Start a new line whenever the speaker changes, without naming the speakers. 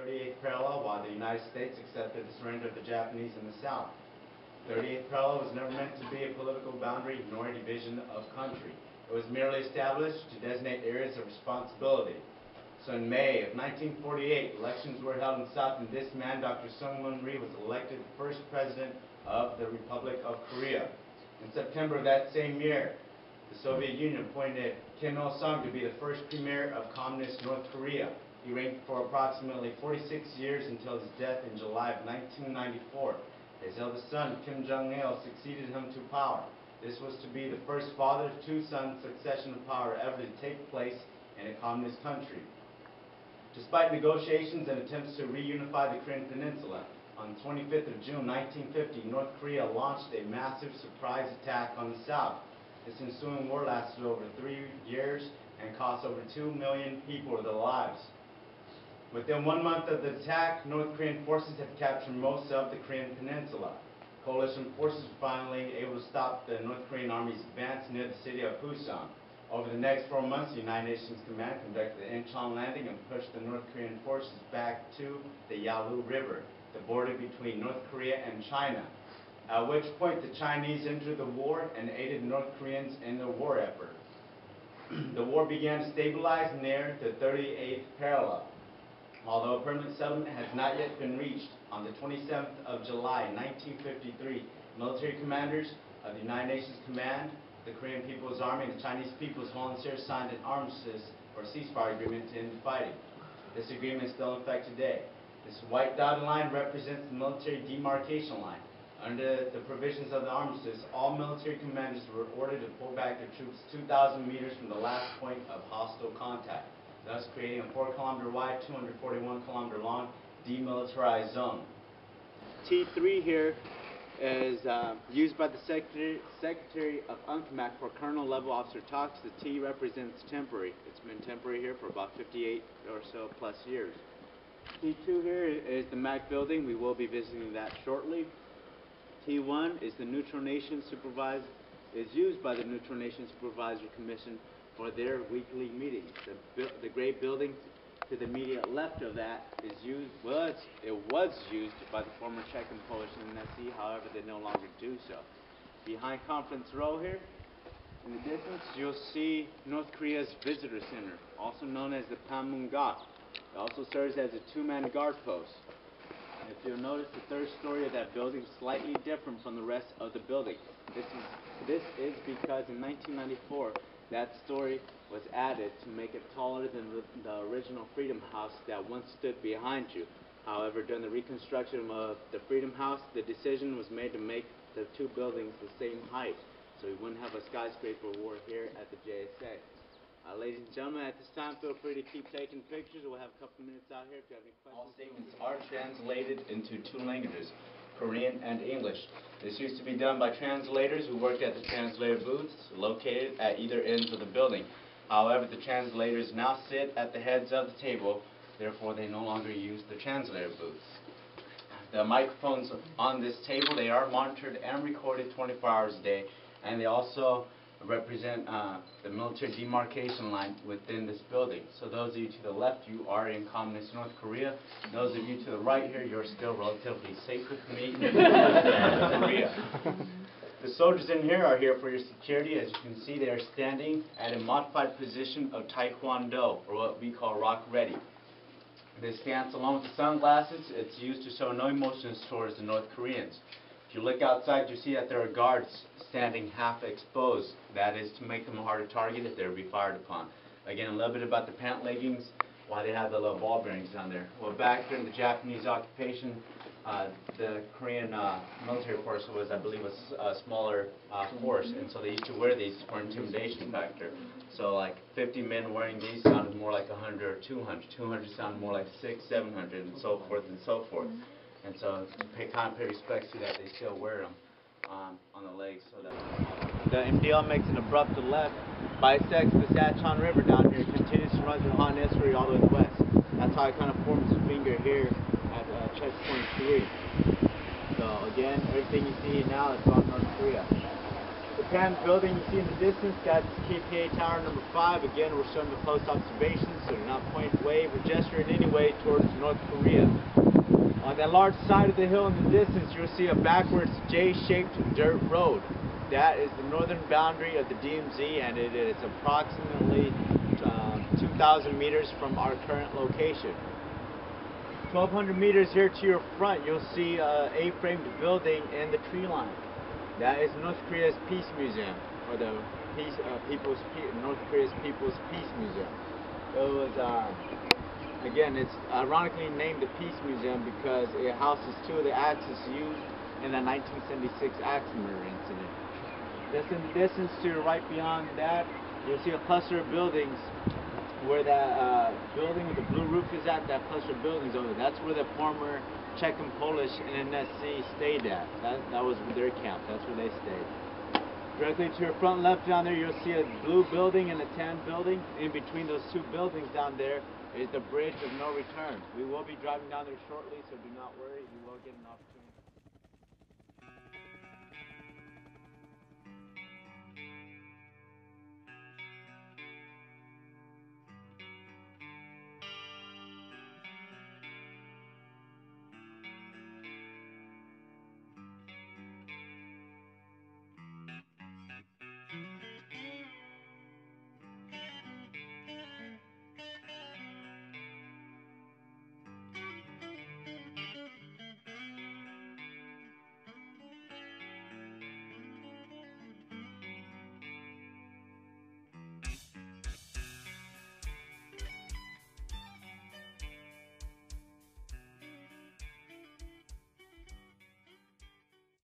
38th parallel, while the United States accepted the surrender of the Japanese in the South. 38th parallel was never meant to be a political boundary nor a division of country. It was merely established to designate areas of responsibility. So in May of 1948, elections were held in the South, and this man, Dr. Sung-Moon Rhee, was elected the first president of the Republic of Korea. In September of that same year, the Soviet Union appointed Kim Il-sung to be the first premier of communist North Korea. He reigned for approximately 46 years until his death in July of 1994. His eldest son, Kim Jong-il, succeeded him to power. This was to be the first father-to-son succession of power ever to take place in a communist country. Despite negotiations and attempts to reunify the Korean Peninsula, on the 25th of June 1950, North Korea launched a massive surprise attack on the South. This ensuing war lasted over 3 years and cost over 2 million people their lives. Within 1 month of the attack, North Korean forces had captured most of the Korean Peninsula. Coalition forces were finally able to stop the North Korean Army's advance near the city of Pusan. Over the next 4 months, the United Nations Command conducted the Incheon landing and pushed the North Korean forces back to the Yalu River, the border between North Korea and China, at which point the Chinese entered the war and aided North Koreans in their war effort. The war began to stabilize near the 38th parallel. Although a permanent settlement has not yet been reached, on the 27th of July 1953, military commanders of the United Nations Command, the Korean People's Army, and the Chinese People's Volunteers signed an armistice or ceasefire agreement to end fighting. This agreement is still in effect today. This white dotted line represents the military demarcation line. Under the provisions of the armistice, all military commanders were ordered to pull back their troops 2,000 meters from the last point of hostile contact, thus creating a 4-kilometer wide, 241-kilometer long demilitarized zone. T3 here is used by the Secretary of UNCMAC for Colonel level officer talks. The T represents temporary. It's been temporary here for about 58 or so plus years. T2 here is the MAC building. We will be visiting that shortly. T1 is the Neutral Nations Supervisor, is used by the Neutral Nations Supervisory Commission for their weekly meetings. The gray building to the immediate left of that is it was used by the former Czech and Polish NSC, however they no longer do so. Behind Conference Row here, in the distance, you'll see North Korea's Visitor Center, also known as the Panmunga. It also serves as a 2-man guard post. If you'll notice, the 3rd story of that building is slightly different from the rest of the building. This is because in 1994, that story was added to make it taller than the original Freedom House that once stood behind you. However, during the reconstruction of the Freedom House, the decision was made to make the 2 buildings the same height, so we wouldn't have a skyscraper war here at the JSA. Ladies and gentlemen, at this time, feel free to keep taking pictures. We'll have a couple minutes out here if you have any questions. All statements are translated into 2 languages, Korean and English. This used to be done by translators who worked at the translator booths located at either ends of the building. However, the translators now sit at the heads of the table, therefore they no longer use the translator booths. The microphones on this table, they are monitored and recorded 24 hours a day, and they also represent the military demarcation line within this building. So those of you to the left, you are in communist North Korea. Those of you to the right here, you're still relatively safe with me in North Korea. The soldiers in here are here for your security. As you can see, they are standing at a modified position of Taekwondo, or what we call rock ready. This stance, along with the sunglasses, it's used to show no emotions towards the North Koreans. If you look outside, you see that there are guards standing half exposed. That is to make them a harder target if they were to be fired upon. Again, a little bit about the pant leggings, why they have the little ball bearings down there. Well, back during the Japanese occupation, the Korean military force was, I believe, a smaller force, and so they used to wear these for intimidation factor. So like 50 men wearing these sounded more like 100 or 200. 200 sounded more like 600, 700, and so forth and so forth. And so kind of pay respects to that, they still wear them on the legs. So that the MDL makes an abrupt left, bisects the Sachon River down here, continues to run through Han Estuary all the way west. That's how it kind of forms a finger here at checkpoint 3. So again, everything you see now is on North Korea.
tan building you see in the distance, that's KPA Tower number 5. Again, we're showing the close observation, so do not point, wave, or gesture in any way towards North Korea. On that large side of the hill in the distance, you'll see a backwards J-shaped dirt road. That is the northern boundary of the DMZ, and it is approximately 2,000 meters from our current location. 1,200 meters here to your front, you'll see an A-framed building in the tree line. That is North Korea's Peace Museum, or the North Korea's People's Peace Museum. It was, again, it's ironically named the Peace Museum because it houses 2 of the axes used in the 1976 axe murder incident. Just in the distance to right beyond that, you'll see a cluster of buildings where that building with the blue roof is at. That cluster of buildings over there, that's where the former Czech and Polish NSC stayed at. That was their camp. That's where they stayed. Directly to your front left down there, you'll see a blue building and a tan building. In between those 2 buildings down there is the bridge of no return. We will be driving down there shortly, so do not worry. You will get an opportunity.